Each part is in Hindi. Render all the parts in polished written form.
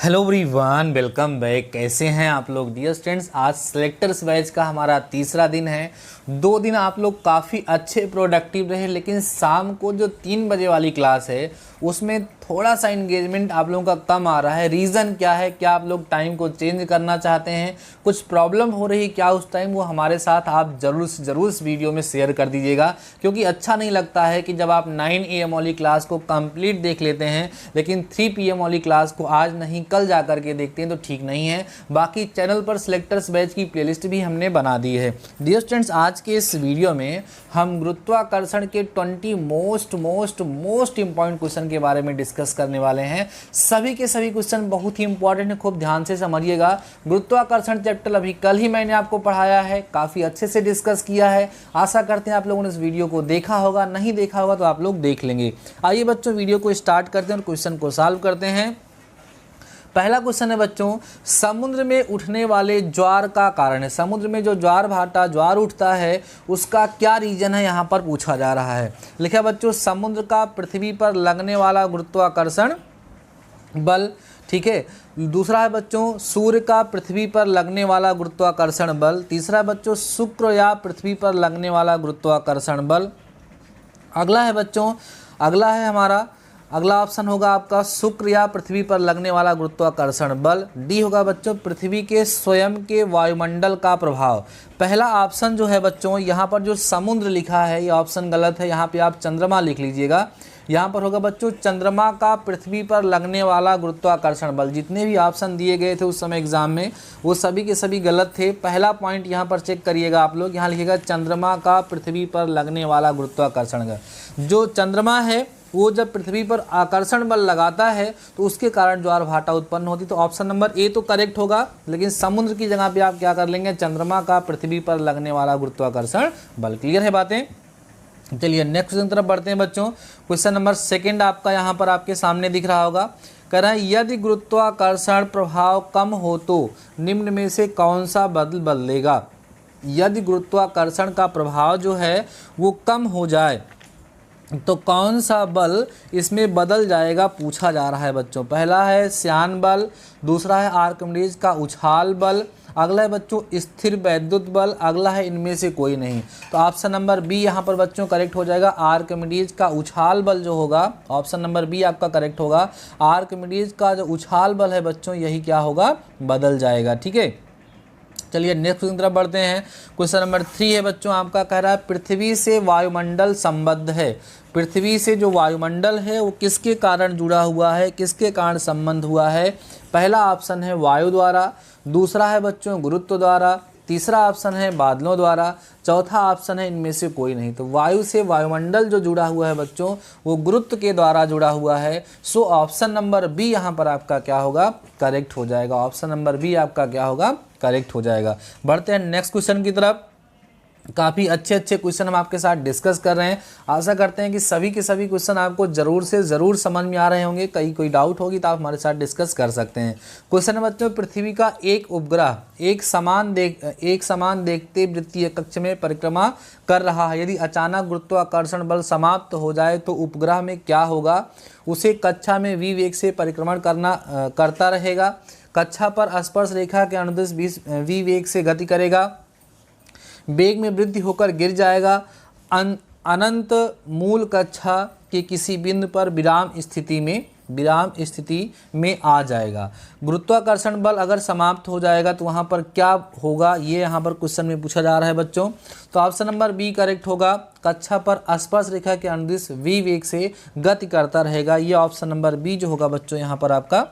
Hello everyone, welcome back. कैसे हैं आप लोग डियर स्टूडेंट्स। आज सिलेक्टर्स बैच का हमारा तीसरा दिन है। 2 दिन आप लोग काफ़ी अच्छे प्रोडक्टिव रहे, लेकिन शाम को जो 3 बजे वाली क्लास है उसमें थोड़ा सा इंगेजमेंट आप लोगों का कम आ रहा है। रीज़न क्या है? क्या आप लोग टाइम को चेंज करना चाहते हैं? कुछ प्रॉब्लम हो रही क्या उस टाइम? वो हमारे साथ आप ज़रूर से ज़रूर इस वीडियो में शेयर कर दीजिएगा, क्योंकि अच्छा नहीं लगता है कि जब आप 9 AM वाली क्लास को कंप्लीट देख लेते हैं लेकिन 3 PM वाली क्लास को आज नहीं कल जा कर के देखते हैं, तो ठीक नहीं है। बाकी चैनल पर सिलेक्टर्स बैच की प्लेलिस्ट भी हमने बना दी है। डियर स्टूडेंट्स, आज के इस वीडियो में हम गुरुत्वाकर्षण के 20 मोस्ट इंपॉर्टेंट क्वेश्चन के बारे में डिस्कस करने वाले हैं। सभी के सभी क्वेश्चन बहुत ही इंपॉर्टेंट है, खूब ध्यान से समझिएगा। गुरुत्वाकर्षण चैप्टर अभी कल ही मैंने आपको पढ़ाया है, काफ़ी अच्छे से डिस्कस किया है। आशा करते हैं आप लोगों ने इस वीडियो को देखा होगा, नहीं देखा होगा तो आप लोग देख लेंगे। आइए बच्चों, वीडियो को स्टार्ट करते हैं और क्वेश्चन को सॉल्व करते हैं। पहला क्वेश्चन है बच्चों, समुद्र में उठने वाले ज्वार का कारण है। समुद्र में जो ज्वार उठता है उसका क्या रीजन है, यहाँ पर पूछा जा रहा है। लिखा बच्चों, समुद्र का पृथ्वी पर लगने वाला गुरुत्वाकर्षण बल। ठीक है। दूसरा है बच्चों, सूर्य का पृथ्वी पर लगने वाला गुरुत्वाकर्षण बल। तीसरा है बच्चों, शुक्र या पृथ्वी पर लगने वाला गुरुत्वाकर्षण बल। अगला है बच्चों, अगला ऑप्शन होगा आपका शुक्र या पृथ्वी पर लगने वाला गुरुत्वाकर्षण बल। डी होगा बच्चों, पृथ्वी के स्वयं के वायुमंडल का प्रभाव। पहला ऑप्शन जो है बच्चों, यहाँ पर जो समुद्र लिखा है ये ऑप्शन गलत है, यहाँ पे आप चंद्रमा लिख लीजिएगा। यहाँ पर होगा बच्चों, चंद्रमा का पृथ्वी पर लगने वाला गुरुत्वाकर्षण बल। जितने भी ऑप्शन दिए गए थे उस समय एग्जाम में वो सभी के सभी गलत थे। पहला पॉइंट यहाँ पर चेक करिएगा आप लोग, यहाँ लिखिएगा चंद्रमा का पृथ्वी पर लगने वाला गुरुत्वाकर्षण बल। जो चंद्रमा है वो जब पृथ्वी पर आकर्षण बल लगाता है तो उसके कारण ज्वार भाटा उत्पन्न होती। तो ऑप्शन नंबर ए तो करेक्ट होगा, लेकिन समुद्र की जगह पे आप क्या कर लेंगे, चंद्रमा का पृथ्वी पर लगने वाला गुरुत्वाकर्षण बल। क्लियर है बातें? चलिए नेक्स्ट क्वेश्चन की तरफ बढ़ते हैं बच्चों। क्वेश्चन नंबर 2 आपका यहाँ पर आपके सामने दिख रहा होगा। कह रहा है, यदि गुरुत्वाकर्षण प्रभाव कम हो तो निम्न में से कौन सा बल बदलेगा। यदि गुरुत्वाकर्षण का प्रभाव जो है वो कम हो जाए तो कौन सा बल इसमें बदल जाएगा, पूछा जा रहा है बच्चों। पहला है श्यान बल, दूसरा है आर्किमिडीज का उछाल बल, अगला है बच्चों स्थिर वैद्युत बल, अगला है इनमें से कोई नहीं। तो ऑप्शन नंबर बी यहाँ पर बच्चों करेक्ट हो जाएगा। आर्किमिडीज का उछाल बल जो होगा, ऑप्शन नंबर बी आपका करेक्ट होगा। आर्किमिडीज का जो उछाल बल है बच्चों, यही क्या होगा, बदल जाएगा। ठीक है। चलिए नेक्स्ट क्वेश्चन की तरफ बढ़ते हैं। क्वेश्चन नंबर 3 है बच्चों आपका, कह रहा है पृथ्वी से वायुमंडल संबद्ध है। पृथ्वी से जो वायुमंडल है वो किसके कारण जुड़ा हुआ है, किसके कारण संबंध हुआ है। पहला ऑप्शन है वायु द्वारा, दूसरा है बच्चों गुरुत्व द्वारा, तीसरा ऑप्शन है बादलों द्वारा, चौथा ऑप्शन है इनमें से कोई नहीं। तो वायु से वायुमंडल जो जुड़ा हुआ है बच्चों वो गुरुत्व के द्वारा जुड़ा हुआ है। सो ऑप्शन नंबर बी यहाँ पर आपका क्या होगा, करेक्ट हो जाएगा। ऑप्शन नंबर बी आपका क्या होगा, करेक्ट हो जाएगा। बढ़ते हैं नेक्स्ट क्वेश्चन की तरफ। काफ़ी अच्छे क्वेश्चन हम आपके साथ डिस्कस कर रहे हैं। आशा करते हैं कि सभी के सभी क्वेश्चन आपको ज़रूर से ज़रूर समझ में आ रहे होंगे। कोई डाउट होगी तो आप हमारे साथ डिस्कस कर सकते हैं। क्वेश्चन है बच्चों, पृथ्वी का एक उपग्रह एक समान देखते वृत्तीय कक्ष में परिक्रमा कर रहा है। यदि अचानक गुरुत्वाकर्षण बल समाप्त हो जाए तो उपग्रह में क्या होगा। उसे कक्षा में v वेग से परिक्रमण करता रहेगा। कक्षा पर स्पर्श रेखा के अनुदिश v वेग से गति करेगा। वेग में वृद्धि होकर गिर जाएगा। अनंत मूल कक्षा के किसी बिंदु पर विराम स्थिति में आ जाएगा। गुरुत्वाकर्षण बल अगर समाप्त हो जाएगा तो वहाँ पर क्या होगा, ये यहाँ पर क्वेश्चन में पूछा जा रहा है बच्चों। तो ऑप्शन नंबर बी करेक्ट होगा। कक्षा पर स्पर्श रेखा के अनुदिश v वेग से गति करता रहेगा। ये ऑप्शन नंबर बी जो होगा बच्चों यहाँ पर आपका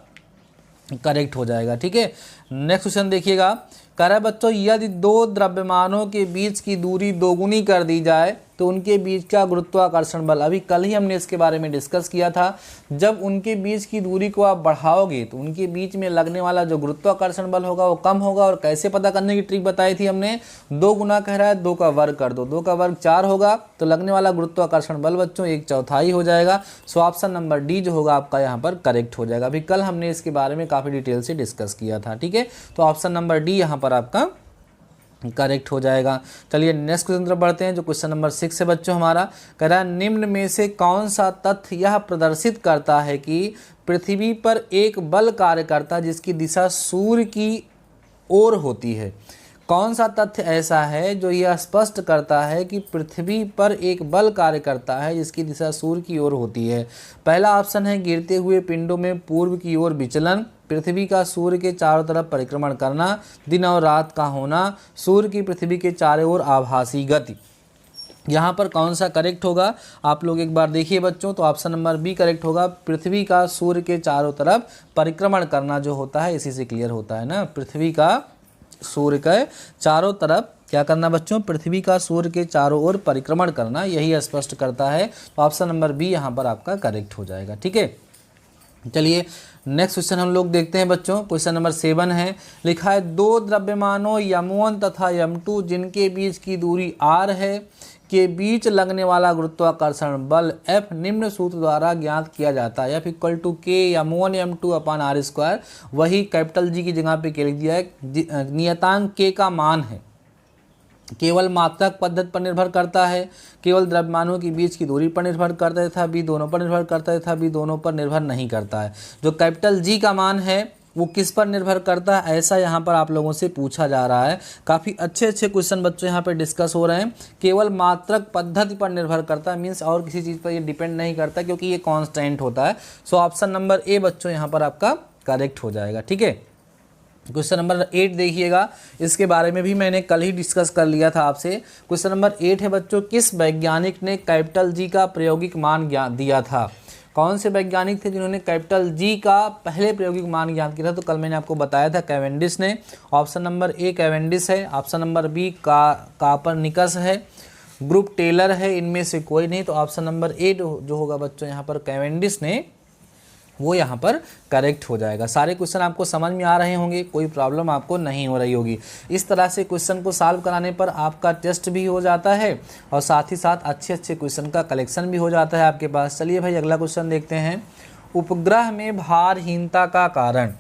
करेक्ट हो जाएगा। ठीक है। नेक्स्ट क्वेश्चन देखिएगा। कह रहा है बच्चों, यदि 2 द्रव्यमानों के बीच की दूरी दोगुनी कर दी जाए तो उनके बीच का गुरुत्वाकर्षण बल। अभी कल ही हमने इसके बारे में डिस्कस किया था। जब उनके बीच की दूरी को आप बढ़ाओगे तो उनके बीच में लगने वाला जो गुरुत्वाकर्षण बल होगा वो कम होगा। और कैसे पता करने की ट्रिक बताई थी हमने, 2 गुना कह रहा है 2 का वर्ग कर दो, 2 का वर्ग 4 होगा तो लगने वाला गुरुत्वाकर्षण बल बच्चों 1/4 हो जाएगा। सो ऑप्शन नंबर डी जो होगा आपका यहाँ पर करेक्ट हो जाएगा। अभी कल हमने इसके बारे में काफ़ी डिटेल से डिस्कस किया था। ठीक है। तो ऑप्शन नंबर डी यहाँ पर आपका करेक्ट हो जाएगा। चलिए नेक्स्ट क्वेश्चन तरफ बढ़ते हैं जो क्वेश्चन नंबर 6 है बच्चों हमारा। कह रहा है निम्न में से कौन सा तथ्य यह प्रदर्शित करता है कि पृथ्वी पर एक बल कार्य करता है जिसकी दिशा सूर्य की ओर होती है। कौन सा तथ्य ऐसा है जो यह स्पष्ट करता है कि पृथ्वी पर एक बल कार्य करता है जिसकी दिशा सूर्य की ओर होती है। पहला ऑप्शन है गिरते हुए पिंडों में पूर्व की ओर विचलन, पृथ्वी का सूर्य के चारों तरफ परिक्रमण करना, दिन और रात का होना, सूर्य की पृथ्वी के चारों ओर आभासी गति। यहाँ पर कौन सा करेक्ट होगा आप लोग एक बार देखिए बच्चों, तो ऑप्शन नंबर बी करेक्ट होगा। पृथ्वी का सूर्य के चारों तरफ परिक्रमण करना जो होता है इसी से क्लियर होता है ना। पृथ्वी का सूर्य के चारों तरफ क्या करना बच्चों, पृथ्वी का सूर्य के चारों ओर परिक्रमण करना, यही स्पष्ट करता है। तो ऑप्शन नंबर बी यहाँ पर आपका करेक्ट हो जाएगा। ठीक है, चलिए नेक्स्ट क्वेश्चन हम लोग देखते हैं बच्चों। क्वेश्चन नंबर 7 है, लिखा है दो द्रव्यमानों m1 तथा m2 जिनके बीच की दूरी r है के बीच लगने वाला गुरुत्वाकर्षण बल F निम्न सूत्र द्वारा ज्ञात किया जाता है। F इक्वल टू के m1 m2 अपान r स्क्वायर, वही कैपिटल G की जगह पे के लिख दिया है। नियतांक K का मान है, केवल मात्रक पद्धति पर निर्भर करता है, केवल द्रव्यमानों के बीच की दूरी पर निर्भर करता है तथा बी दोनों पर निर्भर करता है तथा बी दोनों पर निर्भर नहीं करता है। जो कैपिटल G का मान है वो किस पर निर्भर करता है, ऐसा यहाँ पर आप लोगों से पूछा जा रहा है। काफ़ी अच्छे क्वेश्चन बच्चों यहाँ पे डिस्कस हो रहे हैं। केवल मात्रक पद्धति पर निर्भर करता है, मीन्स और किसी चीज़ पर ये डिपेंड नहीं करता क्योंकि ये कांस्टेंट होता है। सो ऑप्शन नंबर ए बच्चों यहाँ पर आपका करेक्ट हो जाएगा। ठीक है, क्वेश्चन नंबर 8 देखिएगा, इसके बारे में भी मैंने कल ही डिस्कस कर लिया था आपसे। क्वेश्चन नंबर 8 है बच्चों, किस वैज्ञानिक ने कैपिटल G का प्रायोगिक मान ज्ञात दिया था। कौन से वैज्ञानिक थे जिन्होंने कैपिटल G का पहले प्रायोगिक मान ज्ञात किया था, तो कल मैंने आपको बताया था कैवेंडिस ने। ऑप्शन नंबर ए कैवेंडिस है, ऑप्शन नंबर बी कापरनिकस है, ग्रुप टेलर है, इनमें से कोई नहीं। तो ऑप्शन नंबर ए जो होगा बच्चों यहाँ पर कैवेंडिस ने, वो यहाँ पर करेक्ट हो जाएगा। सारे क्वेश्चन आपको समझ में आ रहे होंगे, कोई प्रॉब्लम आपको नहीं हो रही होगी। इस तरह से क्वेश्चन को सॉल्व कराने पर आपका टेस्ट भी हो जाता है और साथ ही साथ अच्छे क्वेश्चन का कलेक्शन भी हो जाता है आपके पास। चलिए भाई अगला क्वेश्चन देखते हैं। उपग्रह में भारहीनता का कारण,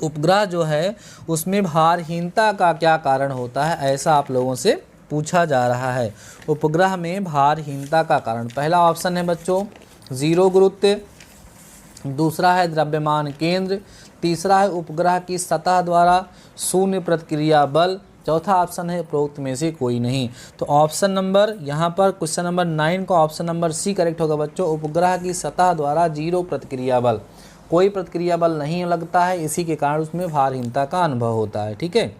उपग्रह जो है उसमें भारहीनता का क्या कारण होता है, ऐसा आप लोगों से पूछा जा रहा है। उपग्रह में भारहीनता का कारण, पहला ऑप्शन है बच्चों जीरो गुरुत्व, दूसरा है द्रव्यमान केंद्र, तीसरा है उपग्रह की सतह द्वारा शून्य प्रतिक्रिया बल, चौथा ऑप्शन है उपरोक्त में से कोई नहीं। तो ऑप्शन नंबर यहाँ पर क्वेश्चन नंबर 9 का ऑप्शन नंबर सी करेक्ट होगा बच्चों। उपग्रह की सतह द्वारा जीरो प्रतिक्रिया बल, कोई प्रतिक्रिया बल नहीं लगता है, इसी के कारण उसमें भारहीनता का अनुभव होता है। ठीक है,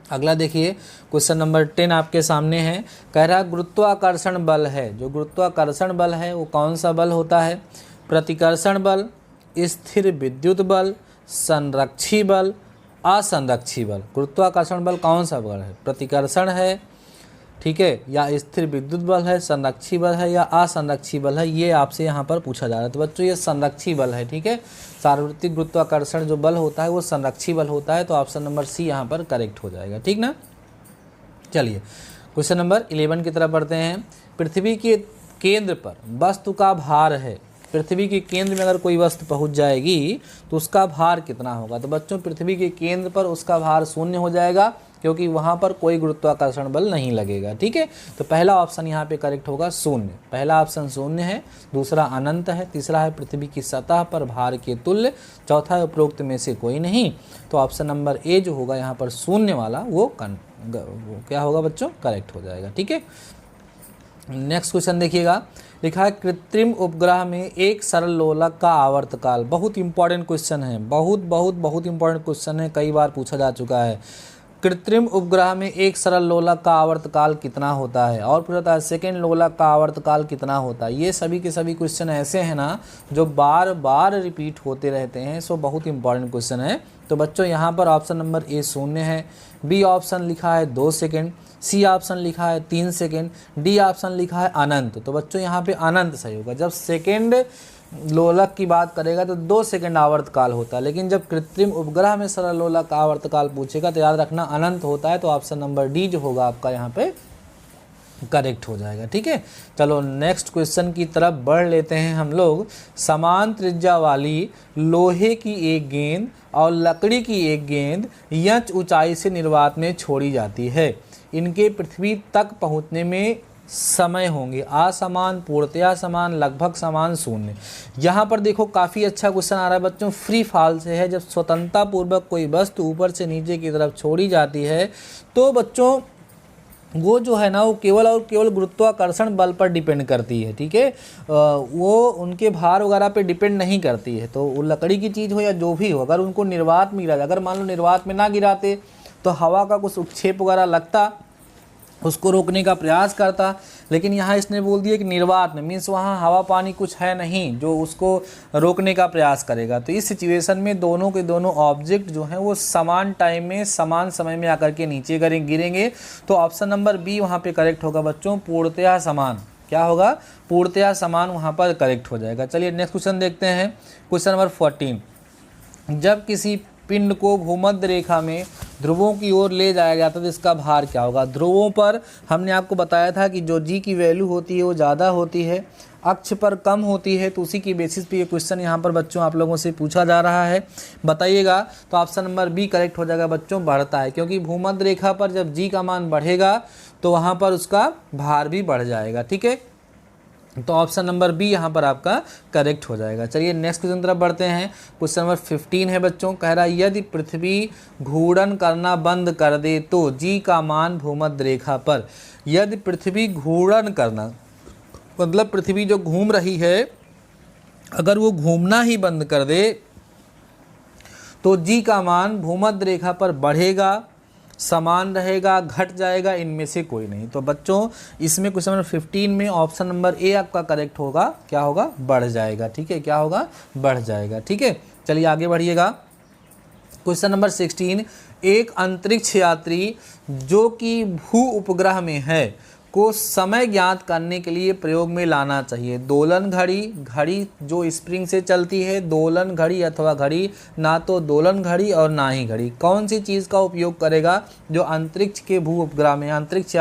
अगला देखिए क्वेश्चन नंबर 10 आपके सामने है। कह रहा गुरुत्वाकर्षण बल है, जो गुरुत्वाकर्षण बल है वो कौन सा बल होता है, प्रतिकर्षण बल, स्थिर विद्युत बल, संरक्षी बल, असंरक्षी बल। गुरुत्वाकर्षण बल कौन सा बल है, प्रतिकर्षण है, ठीक है, या स्थिर विद्युत बल है, संरक्षी बल है या असंरक्षी बल है, ये आपसे यहाँ पर पूछा जा रहा है। तो बच्चों ये संरक्षी बल है। ठीक है, सार्वत्रिक गुरुत्वाकर्षण जो बल होता है वो संरक्षी बल होता है। तो ऑप्शन नंबर सी यहाँ पर करेक्ट हो जाएगा। ठीक ना, चलिए क्वेश्चन नंबर 11 की तरफ बढ़ते हैं। पृथ्वी के केंद्र पर वस्तु का भार है, पृथ्वी के केंद्र में अगर कोई वस्तु पहुंच जाएगी तो उसका भार कितना होगा। तो बच्चों पृथ्वी के केंद्र पर उसका भार शून्य हो जाएगा क्योंकि वहां पर कोई गुरुत्वाकर्षण बल नहीं लगेगा। ठीक है, तो पहला ऑप्शन यहाँ पे करेक्ट होगा शून्य, पहला ऑप्शन शून्य है, दूसरा अनंत है, तीसरा है पृथ्वी की सतह पर भार के तुल्य, चौथा है उपरोक्त में से कोई नहीं। तो ऑप्शन नंबर ए जो होगा यहाँ पर शून्य वाला वो क्या होगा बच्चों, करेक्ट हो जाएगा। ठीक है, नेक्स्ट क्वेश्चन देखिएगा, लिखा है कृत्रिम उपग्रह में एक सरल लोलक का आवर्तकाल। बहुत इंपॉर्टेंट क्वेश्चन है, बहुत इंपॉर्टेंट क्वेश्चन है, कई बार पूछा जा चुका है। कृत्रिम उपग्रह में एक सरल लोलक का आवर्तकाल कितना होता है, और फिर होता है सेकेंड लोलक का आवर्तकाल कितना होता है। ये सभी के सभी क्वेश्चन ऐसे हैं ना जो बार बार रिपीट होते रहते हैं। सो बहुत इंपॉर्टेंट क्वेश्चन है। तो बच्चों यहाँ पर ऑप्शन नंबर ए शून्य है, बी ऑप्शन लिखा है 2 सेकेंड, सी ऑप्शन लिखा है 3 सेकेंड, डी ऑप्शन लिखा है अनंत। तो बच्चों यहाँ पे अनंत सही होगा। जब सेकेंड लोलक की बात करेगा तो 2 सेकेंड आवर्तकाल होता है, लेकिन जब कृत्रिम उपग्रह में सरल लोलक का आवर्तकाल पूछेगा तो याद रखना अनंत होता है। तो ऑप्शन नंबर डी जो होगा आपका यहाँ पे करेक्ट हो जाएगा। ठीक है, चलो नेक्स्ट क्वेश्चन की तरफ बढ़ लेते हैं हम लोग। समान त्रिज्या वाली लोहे की एक गेंद और लकड़ी की एक गेंद यंच ऊंचाई से निर्वात में छोड़ी जाती है, इनके पृथ्वी तक पहुंचने में समय होंगे असमान, पूर्णतया समान, लगभग समान, शून्य। यहाँ पर देखो काफ़ी अच्छा क्वेश्चन आ रहा है बच्चों, फ्री फॉल से है। जब स्वतंत्रता पूर्वक कोई वस्तु ऊपर से नीचे की तरफ छोड़ी जाती है तो बच्चों वो जो है ना वो केवल और केवल गुरुत्वाकर्षण बल पर डिपेंड करती है। ठीक है, वो उनके भार वगैरह पे डिपेंड नहीं करती है। तो वो लकड़ी की चीज़ हो या जो भी हो, अगर उनको निर्वात में गिरा जाए, अगर मान लो निर्वात में ना गिराते तो हवा का कुछ उक्षेप वगैरह लगता, उसको रोकने का प्रयास करता, लेकिन यहाँ इसने बोल दिया कि निर्वात में, मीन्स वहाँ हवा पानी कुछ है नहीं जो उसको रोकने का प्रयास करेगा। तो इस सिचुएशन में दोनों के दोनों ऑब्जेक्ट जो हैं वो समान टाइम में समान समय में आकर के नीचे गिरेंगे। तो ऑप्शन नंबर बी वहाँ पे करेक्ट होगा बच्चों, पूर्णतया समान। क्या होगा? पूर्णतया समान वहाँ पर करेक्ट हो जाएगा। चलिए नेक्स्ट क्वेश्चन देखते हैं, क्वेश्चन नंबर 14। जब किसी पिंड को भूमध्य रेखा में ध्रुवों की ओर ले जाया जाता है तो इसका भार क्या होगा? ध्रुवों पर हमने आपको बताया था कि जो जी की वैल्यू होती है वो ज़्यादा होती है, अक्ष पर कम होती है। तो उसी की बेसिस पे ये क्वेश्चन यहाँ पर बच्चों आप लोगों से पूछा जा रहा है, बताइएगा। तो ऑप्शन नंबर बी करेक्ट हो जाएगा बच्चों, बढ़ता है, क्योंकि भूमध्य रेखा पर जब जी का मान बढ़ेगा तो वहाँ पर उसका भार भी बढ़ जाएगा। ठीक है, तो ऑप्शन नंबर बी यहाँ पर आपका करेक्ट हो जाएगा। चलिए नेक्स्ट क्वेश्चन तरफ बढ़ते हैं। क्वेश्चन नंबर 15 है बच्चों, कह रहा है यदि पृथ्वी घूर्णन करना बंद कर दे तो जी का मान भूमध्य रेखा पर। यदि पृथ्वी घूर्णन करना मतलब पृथ्वी जो घूम रही है अगर वो घूमना ही बंद कर दे तो जी का मान भूमध्य रेखा पर बढ़ेगा, समान रहेगा, घट जाएगा, इनमें से कोई नहीं। तो बच्चों इसमें क्वेश्चन नंबर 15 में ऑप्शन नंबर ए आपका करेक्ट होगा। क्या होगा? बढ़ जाएगा। ठीक है, क्या होगा? बढ़ जाएगा। ठीक है, चलिए आगे बढ़िएगा। क्वेश्चन नंबर 16, एक अंतरिक्ष यात्री जो कि भू उपग्रह में है को समय ज्ञात करने के लिए प्रयोग में लाना चाहिए। दोलन घड़ी, घड़ी जो स्प्रिंग से चलती है, दोलन घड़ी अथवा घड़ी, ना तो दोलन घड़ी और ना ही घड़ी। कौन सी चीज़ का उपयोग करेगा? जो अंतरिक्ष के भू उपग्रह में अंतरिक्ष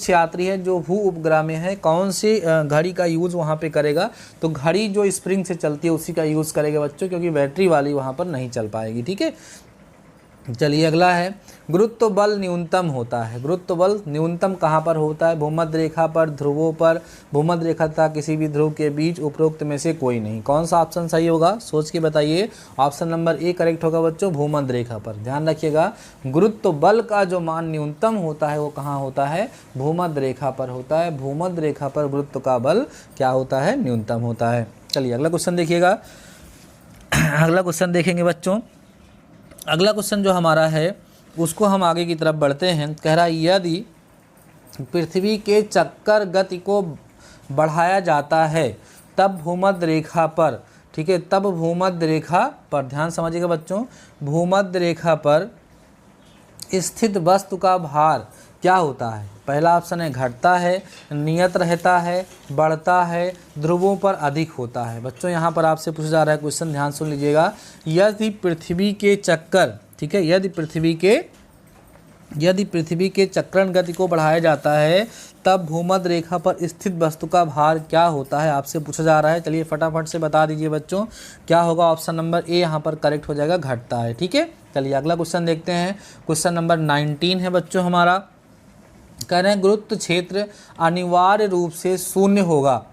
यात्री है जो भू उपग्रह में है, कौन सी घड़ी का यूज़ वहाँ पे करेगा? तो घड़ी जो स्प्रिंग से चलती है उसी का यूज़ करेगा बच्चों, क्योंकि बैटरी वाली वहाँ पर नहीं चल पाएगी। ठीक है, चलिए अगला है, गुरुत्व बल न्यूनतम होता है। गुरुत्व बल न्यूनतम कहाँ पर होता है? भूमध्य रेखा पर, ध्रुवों पर, भूमध्य रेखा तथा किसी भी ध्रुव के बीच, उपरोक्त में से कोई नहीं। कौन सा ऑप्शन सही होगा? सोच के बताइए। ऑप्शन नंबर ए करेक्ट होगा बच्चों, भूमध्य रेखा पर। ध्यान रखिएगा, गुरुत्व बल का जो मान न्यूनतम होता है वो कहाँ होता है? भूमध्य रेखा पर होता है। भूमध्य रेखा पर गुरुत्व का बल क्या होता है? न्यूनतम होता है। चलिए अगला क्वेश्चन देखिएगा। अगला क्वेश्चन देखेंगे बच्चों। अगला क्वेश्चन जो हमारा है उसको हम आगे की तरफ बढ़ते हैं। कह रहा है यदि पृथ्वी के चक्कर गति को बढ़ाया जाता है तब भूमध्य रेखा पर, ठीक है, तब भूमध्य रेखा पर, ध्यान समझिएगा बच्चों, भूमध्य रेखा पर स्थित वस्तु का भार क्या होता है? पहला ऑप्शन है घटता है, नियत रहता है, बढ़ता है, ध्रुवों पर अधिक होता है। बच्चों यहाँ पर आपसे पूछा जा रहा है क्वेश्चन, ध्यान सुन लीजिएगा। यदि पृथ्वी के चक्कर, ठीक है, यदि पृथ्वी के चक्रण गति को बढ़ाया जाता है तब भूमध्य रेखा पर स्थित वस्तु का भार क्या होता है? आपसे पूछा जा रहा है। चलिए फटाफट से बता दीजिए बच्चों, क्या होगा? ऑप्शन नंबर ए यहाँ पर करेक्ट हो जाएगा, घटता है। ठीक है, चलिए अगला क्वेश्चन देखते हैं। क्वेश्चन नंबर 19 है बच्चों हमारा, कह रहे हैं गुरुत्व क्षेत्र अनिवार्य रूप से शून्य होगा।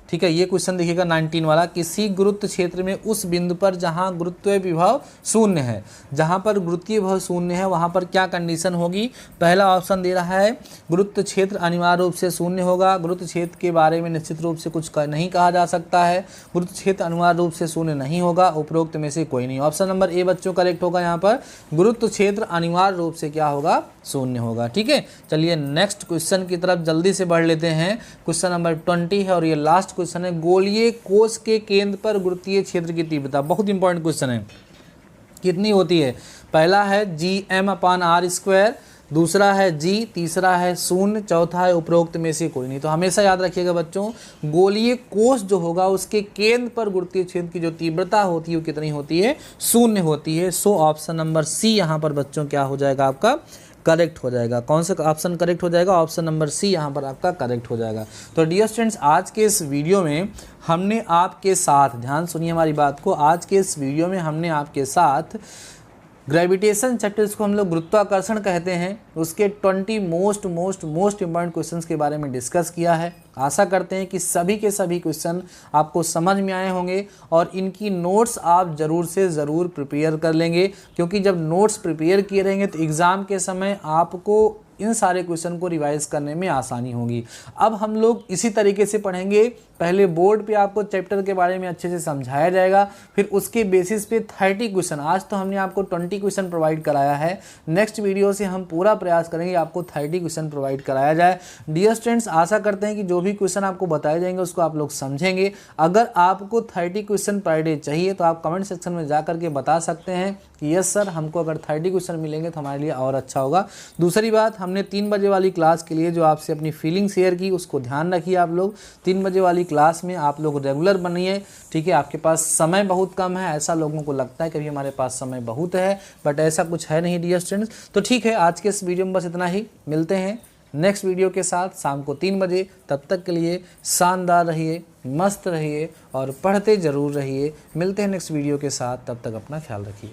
ठीक है, ये क्वेश्चन देखिएगा 19 वाला, किसी गुरुत्व क्षेत्र में उस बिंदु पर जहां गुरुत्वीय विभव शून्य है, जहां पर गुरुत्वीय विभव शून्य है वहां पर क्या कंडीशन होगी? पहला ऑप्शन दे रहा है गुरुत्व क्षेत्र अनिवार्य रूप से शून्य होगा। गुरुत्व क्षेत्र के बारे में निश्चित रूप से कुछ नहीं कहा जा सकता है। गुरुत्व क्षेत्र अनिवार्य रूप से शून्य नहीं होगा, उपरोक्त में से कोई नहीं। ऑप्शन नंबर ए बच्चों करेक्ट होगा। यहाँ पर गुरुत्व क्षेत्र अनिवार्य रूप से क्या होगा? शून्य होगा। ठीक है, चलिए नेक्स्ट क्वेश्चन की तरफ जल्दी से बढ़ लेते हैं। क्वेश्चन नंबर 20 है और ये लास्ट क्वेश्चन है, गोलीय कोश के केंद्र पर गुरुत्वीय क्षेत्र की तीव्रता। बहुत इंपॉर्टेंट क्वेश्चन है, कितनी होती है? पहला है Gm/r², दूसरा है G, तीसरा है 0, चौथा है उपरोक्त में से कोई नहीं। तो हमेशा याद रखिएगा बच्चों, गोलीय कोश जो होगा उसके केंद्र पर गुरुत्वीय क्षेत्र की जो तीव्रता होती है वो कितनी होती है? 0 होती है। सो ऑप्शन नंबर सी यहाँ पर बच्चों क्या हो जाएगा? आपका करेक्ट हो जाएगा। कौन सा ऑप्शन करेक्ट हो जाएगा? ऑप्शन नंबर सी यहाँ पर आपका करेक्ट हो जाएगा। तो डियर स्टूडेंट्स, आज के इस वीडियो में हमने आपके साथ, ध्यान सुनिए हमारी बात को, आज के इस वीडियो में हमने आपके साथ ग्रेविटेशन चैप्टर, जिसको हम लोग गुरुत्वाकर्षण कहते हैं, उसके 20 मोस्ट इंपॉर्टेंट क्वेश्चंस के बारे में डिस्कस किया है। आशा करते हैं कि सभी के सभी क्वेश्चन आपको समझ में आए होंगे और इनकी नोट्स आप ज़रूर से ज़रूर प्रिपेयर कर लेंगे, क्योंकि जब नोट्स प्रिपेयर किए रहेंगे तो एग्ज़ाम के समय आपको इन सारे क्वेश्चन को रिवाइज करने में आसानी होगी। अब हम लोग इसी तरीके से पढ़ेंगे। पहले बोर्ड पे आपको चैप्टर के बारे में अच्छे से समझाया जाएगा, फिर उसके बेसिस पे 30 क्वेश्चन, आज तो हमने आपको 20 क्वेश्चन प्रोवाइड कराया है, नेक्स्ट वीडियो से हम पूरा प्रयास करेंगे आपको 30 क्वेश्चन प्रोवाइड कराया जाए। डियर स्टूडेंट्स, आशा करते हैं कि जो भी क्वेश्चन आपको बताए जाएंगे उसको आप लोग समझेंगे। अगर आपको 30 क्वेश्चन पर डे चाहिए तो आप कमेंट सेक्शन में जा करके बता सकते हैं कि यस सर, हमको अगर 30 क्वेश्चन मिलेंगे तो हमारे लिए और अच्छा होगा। दूसरी बात, हमने 3 बजे वाली क्लास के लिए जो आपसे अपनी फीलिंग शेयर की, उसको ध्यान रखिए। आप लोग 3 बजे वाली क्लास में आप लोग रेगुलर बनिए, ठीक है। आपके पास समय बहुत कम है, ऐसा लोगों को लगता है, कभी हमारे पास समय बहुत है, बट ऐसा कुछ है नहीं डियर स्टूडेंट्स। तो ठीक है, आज के इस वीडियो में बस इतना ही। मिलते हैं नेक्स्ट वीडियो के साथ शाम को 3 बजे। तब तक के लिए शानदार रहिए, मस्त रहिए और पढ़ते ज़रूर रहिए। मिलते हैं नेक्स्ट वीडियो के साथ, तब तक अपना ख्याल रखिए।